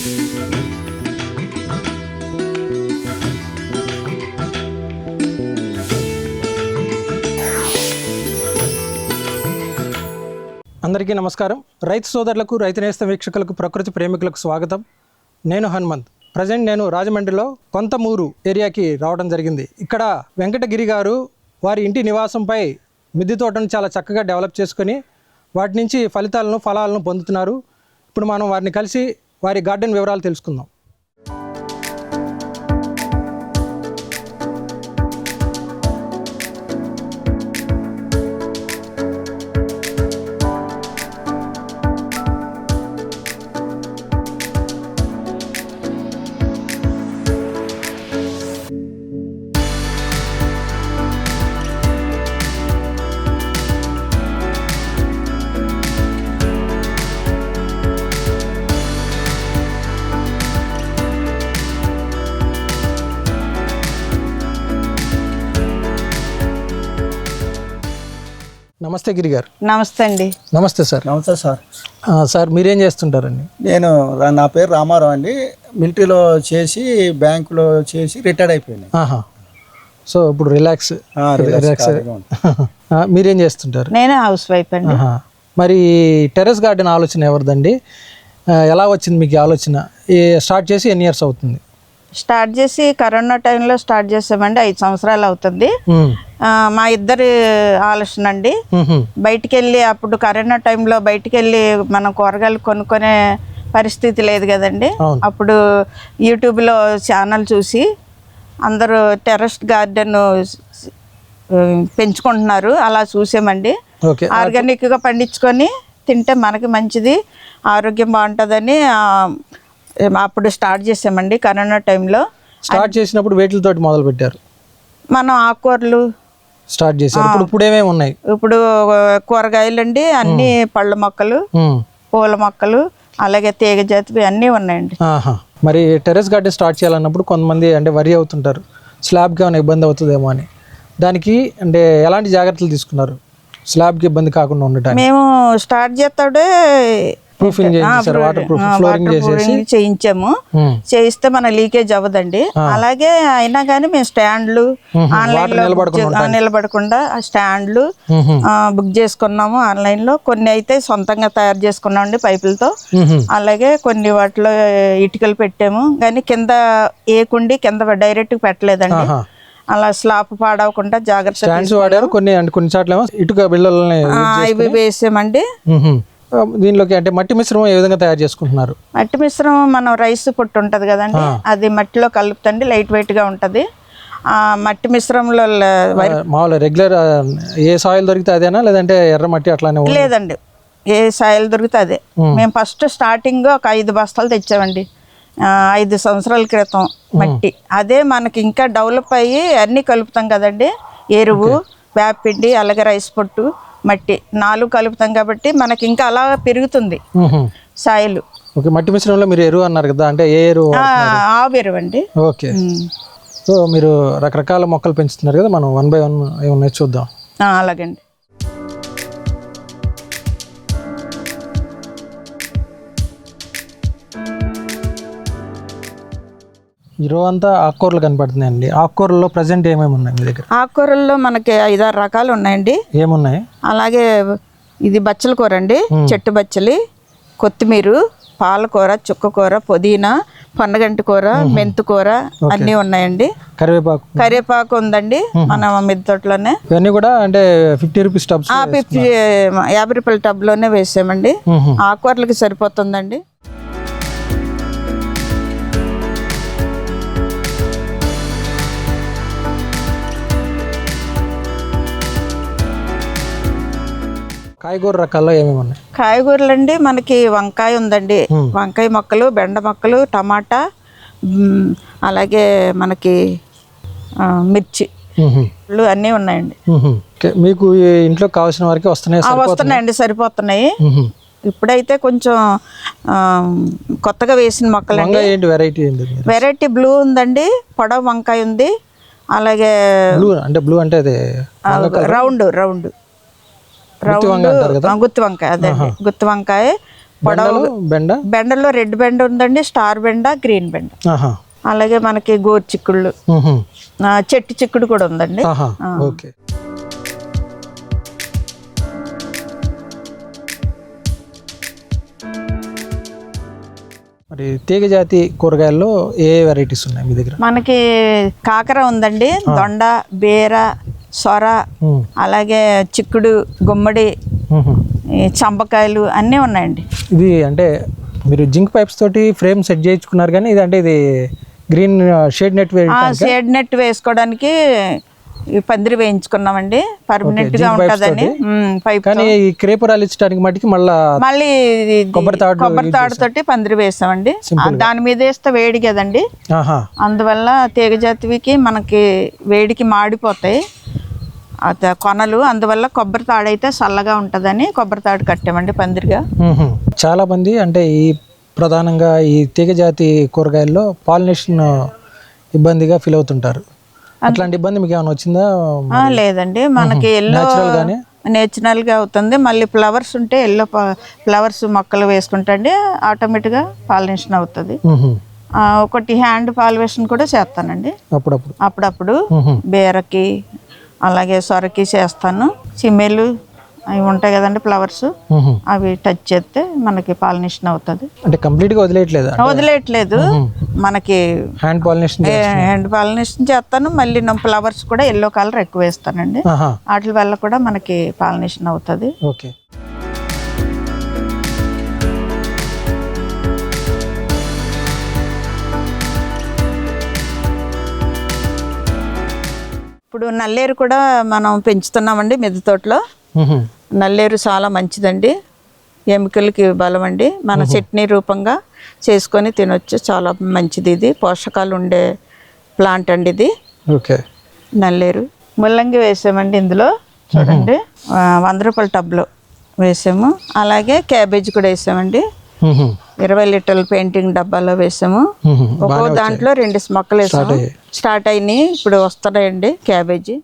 అందరికీ నమస్కారం. రైతు సోదరులకు, రైతు నేస్తం వీక్షకులకు, ప్రకృతి ప్రేమికులకు స్వాగతం. నేను హనుమంత్. ప్రజెంట్ నేను రాజమండ్రిలో కొంతమూరు ఏరియాకి రావడం జరిగింది. ఇక్కడ వెంకటగిరి గారు వారి ఇంటి నివాసంపై మిద్దె తోటను చాలా చక్కగా డెవలప్ చేసుకొని వాటి నుంచి ఫలాలను పొందుతున్నారు. ఇప్పుడు మనం వారిని కలిసి వారి గార్డెన్ వివరాలు తెలుసుకుందాం. నమస్తే గిరి గారు. నమస్తే అండి. నమస్తే సార్. నమస్తే సార్. సార్ మీరేం చేస్తుంటారండి? నా పేరు రామారావు అండి. మిలిటరీలో చేసి బ్యాంకులో చేసి రిటైర్డ్ అయిపోయింది. సో ఇప్పుడు రిలాక్స్. మీరేం చేస్తుంటారు? నేను హౌస్ వైఫ్ అండి. మరి టెర్రస్ గార్డెన్ ఆలోచన ఎవరిదండి? ఎలా వచ్చింది మీకు ఆలోచన? స్టార్ట్ చేసి ఎన్ని ఇయర్స్ అవుతుంది? స్టార్ట్ చేసి కరోనా టైంలో స్టార్ట్ చేసామండి. 5 సంవత్సరాలు అవుతుంది. మా ఇద్దరి ఆలోచన అండి. బయటికి వెళ్ళి అప్పుడు కరోనా టైంలో బయటికి వెళ్ళి మనం కూరగాయలు కొనుక్కునే పరిస్థితి లేదు కదండి. అప్పుడు యూట్యూబ్లో ఛానల్ చూసి అందరూ టెర్రస్ గార్డెన్ పెంచుకుంటున్నారు. అలా చూసామండి. ఆర్గానిక్గా పండించుకొని తింటే మనకి మంచిది, ఆరోగ్యం బాగుంటుందని అప్పుడు స్టార్ట్ చేసామండి. కరోనా టైంలో స్టార్ట్ చేసినప్పుడు వేటితో మొదలు పెట్టారు? మనం ఆకుకూరలు స్టార్ట్ చేశారు. ఇప్పుడు ఏమేమి ఉన్నాయి? ఇప్పుడు కూరగాయలు అండి, అన్ని పళ్ళ మొక్కలు, పూల మొక్కలు, అలాగే తీగ జాతివి అన్నీ ఉన్నాయండి. మరి టెర్రస్ గార్డెన్ స్టార్ట్ చేయాలన్నప్పుడు కొంతమంది అంటే వరి అవుతుంటారు, స్లాబ్కి ఏమైనా ఇబ్బంది అవుతుందేమో అని. దానికి అంటే ఎలాంటి జాగ్రత్తలు తీసుకున్నారు స్లాబ్కి ఇబ్బంది కాకుండా ఉండటానికి? మేము స్టార్ట్ చేస్తాడే ప్రూఫింగ్ చేయించారు, వాటర్ ప్రూఫ్ ఫ్లోరింగ్ చేయించాము. చేయిస్తే మన లీకేజ్ అవ్వదండి. అలాగే అయినా కానీ మేము స్టాండ్లు ఆన్లైన్ లో నిలబడకుండా స్టాండ్లు బుక్ చేసుకున్నాము ఆన్లైన్ లో. కొన్ని అయితే సొంతంగా తయారు చేసుకున్నామండి పైపులతో. అలాగే కొన్ని వాటిలో ఇటుకలు పెట్టాము, కానీ కింద ఏకుండి కింద డైరెక్ట్ పెట్టలేదండి. అలా స్లాబ్ పాడవకుండా జాగ్రత్త వాడారు. కొన్ని చోట్ల ఇటుక బిళ్ళల్ని ఇవి వేసామండి. దీనిలోకి అంటే మట్టి మిశ్రమం ఏ విధంగా తయారు చేసుకుంటున్నారు? మట్టి మిశ్రమం మనం రైస్ పొట్టు ఉంటుంది కదండి, అది మట్టిలో కలుపుతండి. లైట్ వెయిట్ గా ఉంటది. ఆ మట్టి మిశ్రమంలో మామూలు రెగ్యులర్ ఏ సాయిల్ దొరికితే అదేనా, లేదంటే ఎర్ర మట్టి అట్లానే? లేదండి, ఏ సాయిల్ దొరికితే అదే. మేము ఫస్ట్ స్టార్టింగ్ ఒక 5 బస్తాలు తెచ్చామండి 5 సంవత్సరాల క్రితం. మట్టి అదే మనకి ఇంకా డెవలప్ అయ్యి అన్ని కలుపుతాం కదండి. ఎరువు, వేపిండి, అలాగే రైస్ పొట్టు, మట్టి 4 కలుపుతాం కాబట్టి మనకి ఇంకా అలా పెరుగుతుంది సాయిల్. ఓకే. మట్టి మిశ్రమంలో మీరు ఎరువు అన్నారు కదా, అంటే ఏ ఎరువు? ఆవు ఎరువు అండి. ఓకే. సో మీరు రకరకాల మొక్కలు పెంచుతున్నారు కదా, మనం 1 by 1 ఏమన్నా చూద్దాం. అలాగండి. ఈ రో అంతా ఆకుకూరలు కనపడుతున్నాయండి. ఆకుకూరల్లో ప్రజెంట్ ఏమేమి ఉన్నాయి మీ దగ్గర? ఆకుకూరల్లో మనకి 5-6 రకాలు ఉన్నాయండి. ఏమున్నాయి? అలాగే ఇది బచ్చల కూర అండి, చెట్టు బచ్చలి, కొత్తిమీర, పాలకూర, చుక్కకూర, పుదీనా, పొన్నగంటి కూర, మెంతు కూర అన్నీ ఉన్నాయండి. కరివేపాకు ఉందండి మన మిద్దె తోటలోనే. ఇవన్నీ కూడా అంటే 50 రూపీస్ టబ్స్, 50 రూపాయల టబ్ లోనే వేసామండి. ఆకుకూరలకి సరిపోతుందండి. కాయగూర రకాల్లో ఏమేమి ఉన్నాయి? కాయగూరలు అండి మనకి వంకాయ ఉందండి, వంకాయ మొక్కలు, బెండ మొక్కలు, టమాటా, అలాగే మనకి మిర్చి అన్నీ ఉన్నాయండి. మీకు ఇంట్లో కావాల్సిన వరకు వస్తున్నాయండి, సరిపోతున్నాయి. ఇప్పుడైతే కొంచెం కొత్తగా వేసిన మొక్కలు అండి. వెరైటీ బ్లూ ఉందండి, పొడవు వంకాయ ఉంది, అలాగే బ్లూ అంటే రౌండ్ గుత్తి వంకాయ, అదే గుత్తి వంకాయ, బెండలు బెండ బెండలో రెడ్ బెండ ఉందండి, స్టార్ బెండ, గ్రీన్ బెండ. ఆహా. అలాగే మనకి గోరు చిక్కుళ్ళు, మ్హూ. చెట్టు చిక్కుడు కూడా ఉందండి. ఆహా. ఓకే. మరి తీగ జాతి కూరగాయల్లో ఏ వెరైటీస్ ఉన్నాయి మీ దగ్గర? మనకి కాకర ఉందండి, దొండ, బీర, సొర, అలాగే చిక్కుడు, గుమ్మడి, ఈ చంపకాయలు అన్నీ ఉన్నాయండి. ఇది అంటే మీరు జింక్ పైప్స్ తోటి ఫ్రేమ్ సెట్ చేయించుకున్నారు, కానీ ఇది అంటే ఇది green shade net shade net వేసుకోవడానికి ఈ పందిరి వేయించుకున్నామండి, పర్మనెంట్ గా ఉంటదని. పైప్ కానీ ఈ క్రేపురాలు ఇచ్చడానికి మటుకి మళ్ళీ కొబ్బరి తాడుతోటి పందిరి వేసామండి. దాని మీద వేస్తే వేడి కదండి, అందువల్ల తీగజాతివికి మనకి వేడికి మాడిపోతాయి కొనలు. అందువల్ల కొబ్బరి తాడు అయితే చల్లగా ఉంటుందని కొబ్బరి తాడు కట్టామండి పందిరిగా. చాలా మంది అంటే ఈ ప్రధానంగా ఈ తీగజాతి కూరగాయల్లో పాలినేషన్ ఇబ్బందిగా ఫీల్ అవుతుంటారు. అట్లాంటి ఇబ్బంది మీకు ఏమైనా వచ్చిందా? లేదండి, మనకి ఎల్లో నేచురల్ గా అవుతుంది. మళ్ళీ ఫ్లవర్స్ ఉంటే ఎల్లో ఫ్లవర్స్ మొక్కలు వేసుకుంటే ఆటోమేటిక్ గా పాలినేషన్ అవుతుంది. ఒకటి హ్యాండ్ పాలినేషన్ కూడా చేస్తానండి అప్పుడప్పుడు. బీరకి అలాగే సొరకి చేస్తాను. చిమ్మేలు అవి ఉంటాయి కదండి ఫ్లవర్స్, అవి టచ్ చేస్తే మనకి పాలినేషన్ అవుతుంది. అంటే కంప్లీట్ గా వదిలేయట్లేదు, మనకి హ్యాండ్ పాలినేషన్ చేస్తాను. మళ్ళీ ఫ్లవర్స్ కూడా ఎల్లో కలర్ ఎక్కువ వేస్తానండి, వాటి వల్ల కూడా మనకి పాలినేషన్ అవుతుంది. ఓకే. ఇప్పుడు నల్లేరు కూడా మనం పెంచుతున్నామండి మిద్దె తోటలో. నల్లేరు చాలా మంచిదండి, ఎముకలకి బలం అండి. మన చట్నీ రూపంగా చేసుకొని తినొచ్చు, చాలా మంచిది. ఇది పోషకాలు ఉండే ప్లాంట్ అండి ఇది. ఓకే. నల్లేరు ముల్లంగి వేసామండి ఇందులో చూడండి, 100 రూపాయల టబ్లో వేసాము. అలాగే క్యాబేజ్ కూడా వేసామండి, 20 లీటర్ల పెయింటింగ్ డబ్బాలో వేసాము. ఒక్కో దాంట్లో 2 మొక్కలు వేసాము. స్టార్ట్ అయినాయి, ఇప్పుడు వస్తున్నాయండి క్యాబేజీ.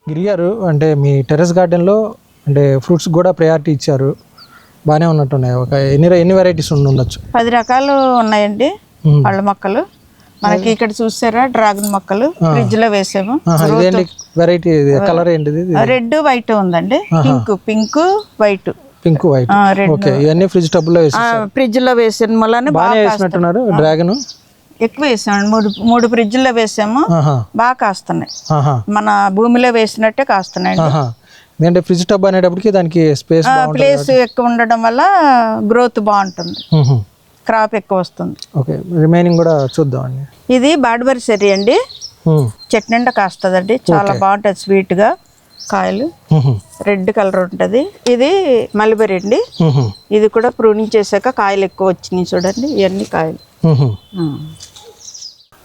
గిరిగారు, అంటే మీ టెర్రస్ గార్డెన్లో అంటే ఫ్రూట్స్ కూడా ప్రయారిటీ ఇచ్చారు, బాగానే ఉన్నట్టున్నాయి. ఒక ఎన్ని వెరైటీస్ ఉండొచ్చు? 10 రకాలు ఉన్నాయండి పళ్ళ మొక్కలు. మనకి ఇక్కడ చూసారా డ్రాగన్ మొక్కలు ఫ్రిడ్జ్ లో వేసాము. వెరైటీ కలర్ ఏంటిది? రెడ్ వైట్ ఉందండి, పింక్ వైట్. ఓకే. ఇవన్నీ ఫ్రిడ్జ్ టబ్ లో ఫ్రిడ్జ్ లో వేసిన వల్ల బాగా వేసినట్టున్నారు. డ్రాగన్ ఎక్కువ వేసాము, 3 ఫ్రిడ్జ్లో వేసాము, బాగా కాస్తున్నాయి. మన భూమిలో వేసినట్టే కాస్తున్నాయి. ఎందుకంటే ఫ్రిడ్జ్ టబ్ అనేటప్పటికి దానికి ప్లేస్ ఎక్కువ ఉండడం వల్ల గ్రోత్ బాగుంటుంది, క్రాప్ ఎక్కువ వస్తుంది. ఓకే. రిమైనింగ్ కూడా చూద్దామండి. ఇది బాడ్బరీ చెర్రీ అండి, చెట్టు నిండా కాస్తుందండి, చాలా బాగుంటుంది స్వీట్ గా. కాయలు రెడ్ కలర్ ఉంటుంది. ఇది మల్బెరీ అండి, ఇది కూడా ప్రూనింగ్ చేశాక కాయలు ఎక్కువ వచ్చినాయి చూడండి. ఇవన్నీ కాయలు.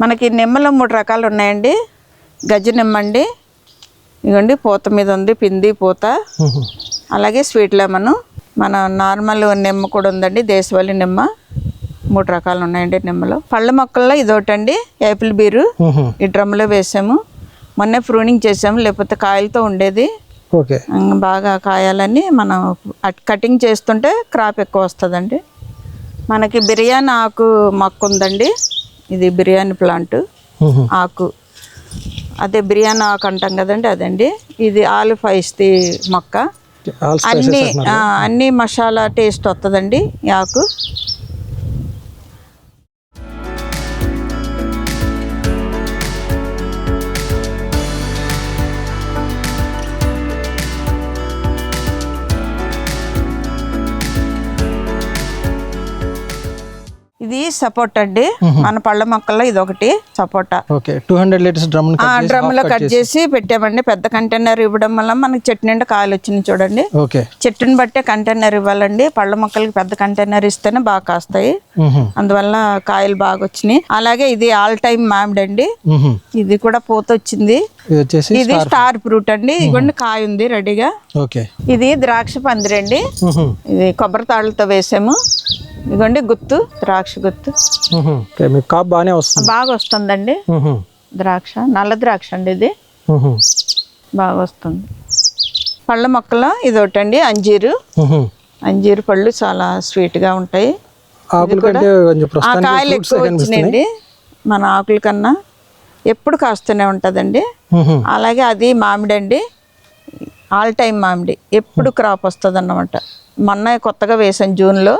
మనకి నిమ్మలో 3 రకాలు ఉన్నాయండి. గజ్జ నిమ్మ అండి, ఇదిగోండి పూత మీద ఉంది, పింది పూత. అలాగే స్వీట్ లెమన్, మన నార్మల్ నిమ్మ కూడా ఉందండి, దేశవాళీ నిమ్మ. 3 రకాలు ఉన్నాయండి నిమ్మలో. పళ్ళ మొక్కల్లో ఇదొకటండి యాపిల్ బీరు, ఈ డ్రమ్లో వేసాము. మొన్నే ప్రూనింగ్ చేసాము, లేకపోతే కాయలతో ఉండేది. బాగా కాయాలని మనం కటింగ్ చేస్తుంటే క్రాప్ ఎక్కువ వస్తుందండి. మనకి బిర్యానీ ఆకు మొక్క ఉందండి, ఇది బిర్యానీ ప్లాంట్ ఆకు, అదే బిర్యానీ ఆకు అంటాం కదండి, అదండి. ఇది ఆలుఫైస్తి మొక్క, అన్ని మసాలా టేస్ట్ వస్తుందండి ఈ ఆకు. ఇది సపోటా అండి, మన పళ్ళ మొక్కల్లో ఇది ఒకటి సపోటా. 200 లీటర్స్ డ్రమ్ లో కట్ చేసి పెట్టామండి. పెద్ద కంటైనర్ ఇవ్వడం వల్ల మనకి చెట్టు నిండా కాయలు వచ్చినాయి చూడండి. చెట్టుని బట్టే కంటైనర్ ఇవ్వాలండి, పళ్ళ మొక్కలకి పెద్ద కంటైనర్ ఇస్తేనే బాగా కాస్తాయి, అందువల్ల కాయలు బాగా వచ్చినాయి. అలాగే ఇది ఆల్ టైమ్ మామిడి అండి, ఇది కూడా పూత వచ్చింది. ఇది స్టార్ ఫ్రూట్ అండి, ఇదిగోండి కాయ ఉంది రెడీగా. ఇది ద్రాక్ష పందిరండి, ఇది కొబ్బరి తాళ్ళతో వేసాము. ఇదిగోండి గుత్తు, ద్రాక్ష గుత్తు బాగా వస్తుందండి ద్రాక్ష, నల్ల ద్రాక్ష అండి ఇది. మ్మ్. బాగా వస్తుంది. పళ్ళ మొక్కలు ఇది ఒకటండి, అంజీరు. మ్మ్. అంజీరు పళ్ళు చాలా స్వీట్గా ఉంటాయి. ఆకులు కంటే కొంచెం ఆ ప్రస్తుతానికి కాయలు fruits ఎక్కువ కనిపిస్తున్నాయి. వచ్చినాయండి. మన ఆకుల కన్నా ఎప్పుడు కాస్తూనే ఉంటుందండి. మ్మ్. అలాగే అది మామిడి అండి, ఆల్ టైమ్ మామిడి, ఎప్పుడు క్రాప్ వస్తుంది అన్నమాట. మొన్న కొత్తగా వేసాను జూన్లో.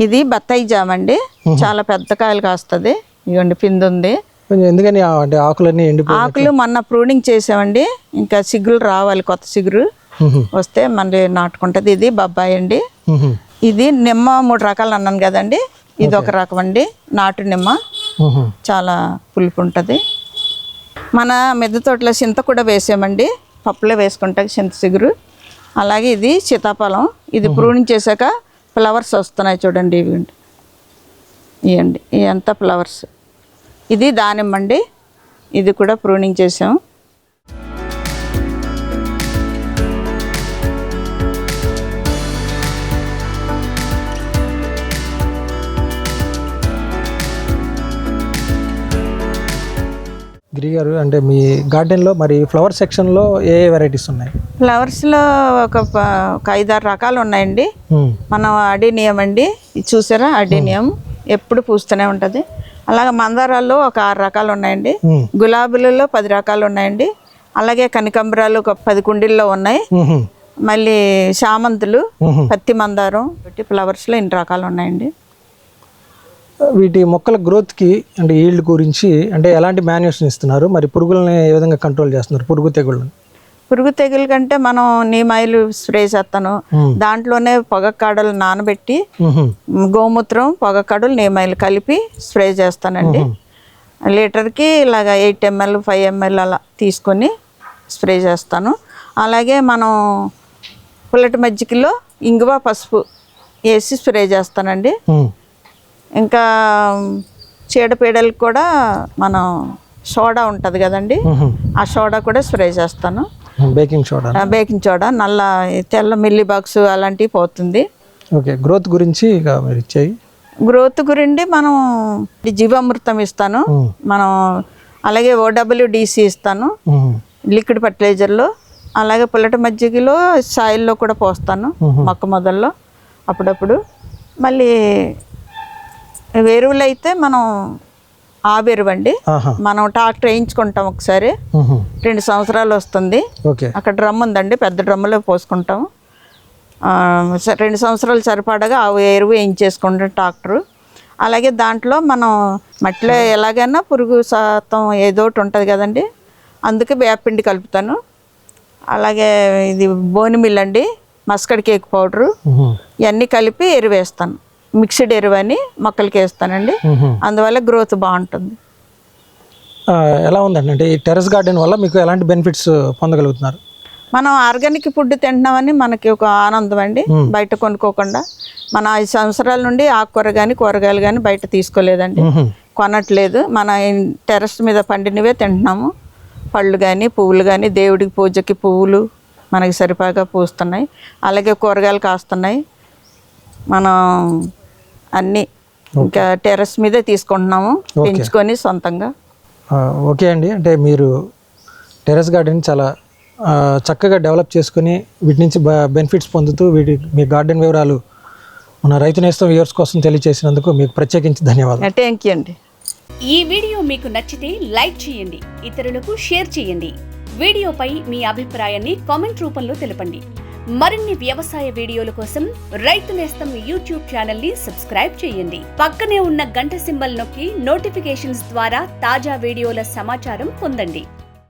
ఇది బత్తాయి జామ అండి, చాలా పెద్ద కాయలు కాస్తుంది. ఇవ్వండి పిండి ఉంది. కొంచెం ఎందుకని అంటే ఆకులన్నీ ఎండిపోయి. ఆకులు మొన్న ప్రూనింగ్ చేసామండి, ఇంకా సిగురు రావాలి, కొత్త సిగురు మ్మ్. వస్తే మళ్ళీ నాటుకుంటుంది. ఇది బొబ్బాయి అండి. మ్మ్. ఇది నిమ్మ 3 రకాలు అన్నాను కదండి, ఇది ఒక రకం అండి, నాటు నిమ్మ. మ్మ్. చాలా పులుపు ఉంటుంది. మన మిద్దె తోటలో చింత కూడా వేసామండి, పప్పులో వేసుకుంటాం చింత సిగురు. అలాగే ఇది సీతాఫలం, ఇది ప్రూనింగ్ చేశాక ఫ్లవర్స్ వస్తున్నాయి చూడండి. ఇవ్వండి ఇవంతా ఫ్లవర్స్. ఇది దానిమ్మ అండి, ఇది కూడా ప్రూనింగ్ చేసాం. గిరి గారు, అంటే మీ గార్డెన్లో మరి ఫ్లవర్ సెక్షన్లో ఏ వెరైటీస్ ఉన్నాయి? ఫ్లవర్స్లో ఒక 5-6 రకాలు ఉన్నాయండి. మ్మ్. మనం అడీనియం అండి, ఇది చూసారా, అడీనియం ఎప్పుడు పూస్తూనే ఉంటుంది. అలాగే మందారాల్లో ఒక 6 రకాలు ఉన్నాయండి. మ్మ్. గులాబీలలో 10 రకాలు ఉన్నాయండి. అలాగే కనకాంబరాలు ఒక 10 కుండీల్లో ఉన్నాయి. మ్మ్. మళ్ళీ చామంతులు, మ్మ్. పత్తి మందారం, ఫ్లవర్స్లో ఇన్ని రకాలు ఉన్నాయండి. వీటి మొక్కల గ్రోత్కి అంటే ఈల్డ్ గురించి అంటే ఎలాంటి మాన్యూషన్ ఇస్తున్నారు, మరి పురుగులని ఏ విధంగా కంట్రోల్ చేస్తున్నారు, పురుగు తెగుళ్ళని? పురుగు తెగులు కంటే మనం నీమాయిలు స్ప్రే చేస్తాను. దాంట్లోనే పొగకాడలు నానబెట్టి మ్మ్. గోమూత్రం, పొగకాడలు, నీమాయిలు కలిపి స్ప్రే చేస్తానండి. లీటర్కి ఇలాగ 8 ml 5 ml అలా తీసుకొని స్ప్రే చేస్తాను. అలాగే మనం పుల్లటి మజ్జిగలో ఇంగువ, పసుపు వేసి స్ప్రే చేస్తానండి. మ్మ్. ఇంకా చీడపీడలకు కూడా మనం సోడా ఉంటుంది కదండి, మ్మ్. ఆ సోడా కూడా స్ప్రే చేస్తాను. Baking soda. బేకింగ్ సోడా, నల్ల తెల్ల మిల్లీ బాక్స్ అలాంటివి పోతుంది. ఓకే, గ్రోత్ గురించి ఇక మీరు ఇచ్చేయి. గ్రోత్ గురించి మనం జీవామృతం ఇస్తాను మనం, అలాగే OWDC ఇస్తాను మ్మ్. లిక్విడ్ ఫర్టిలైజర్లో. అలాగే పుల్లటి మజ్జిగలో సాయిల్లో కూడా పోస్తాను మొక్క మొదల్లో అప్పుడప్పుడు. మళ్ళీ ఎరువులు అయితే మనం ఆబెరువు అండి, ఆహా. మనం ట్రాక్టర్ వేయించుకుంటాం ఒకసారి, మ్మ్. 2 సంవత్సరాలు వస్తుంది. ఓకే. అక్కడ డ్రమ్ ఉందండి, పెద్ద డ్రమ్ములో పోసుకుంటాం. 2 సంవత్సరాలు సరిపడగా ఆ ఎరువు వేయించేసుకుంటాం ట్రాక్టరు. అలాగే దాంట్లో మనం మట్టిలో ఎలాగైనా పురుగు శాతం ఏదో ఒకటి ఉంటుంది కదండి, అందుకే వేపపిండి కలుపుతాను. అలాగే ఇది బోని మిల్ అండి, మస్కడ్ కేక్ పౌడరు, మ్మ్. ఇవన్నీ కలిపి ఎరువు వేస్తాను. మిక్స్డ్ ఎరువు అని మొక్కలకి వేస్తానండి, మ్మ్. అందువల్ల గ్రోత్ బాగుంటుంది. ఎలా ఉందండి, అంటే ఈ టెర్రస్ గార్డెన్ వల్ల మీకు ఎలాంటి బెనిఫిట్స్ పొందగలుగుతున్నారు? మనం ఆర్గానిక్ ఫుడ్ తింటున్నామని మనకి ఒక ఆనందం అండి, బయట కొనుక్కోకుండా. మన 5 సంవత్సరాల నుండి ఆకుకూర కానీ కూరగాయలు కానీ బయట తీసుకోలేదండి, మ్మ్. కొనట్లేదు. మన టెర్రస్ మీద పండినవే తింటున్నాము. పళ్ళు కానీ పువ్వులు కానీ, దేవుడికి పూజకి పువ్వులు మనకి సరిపాగా పూస్తున్నాయి. అలాగే కూరగాయలు కాస్తున్నాయి. మనం అన్నీ ఇంకా టెర్రస్ మీదే తీసుకుంటున్నాము, పెంచుకొని సొంతంగా. ఓకే అండి, అంటే మీరు టెర్రస్ గార్డెన్ చాలా చక్కగా డెవలప్ చేసుకుని వీటి నుంచి బెనిఫిట్స్ పొందుతూ మీ గార్డెన్ వివరాలు మన రైతు నేస్తం వ్యూవర్స్ కోసం తెలియజేసినందుకు మీకు ప్రత్యేకించి ధన్యవాదాలు. థ్యాంక్ యూ అండి. ఈ వీడియో మీకు నచ్చితే లైక్ చేయండి, ఇతరులకు షేర్ చేయండి. వీడియోపై మీ అభిప్రాయాన్ని కామెంట్ రూపంలో తెలపండి. మరిన్ని వ్యవసాయ వీడియోల కోసం రైతు నేస్తం యూట్యూబ్ ఛానల్ ని సబ్స్క్రైబ్ చేయండి. పక్కనే ఉన్న గంట సింబల్ నొక్కి నోటిఫికేషన్స్ ద్వారా తాజా వీడియోల సమాచారం పొందండి.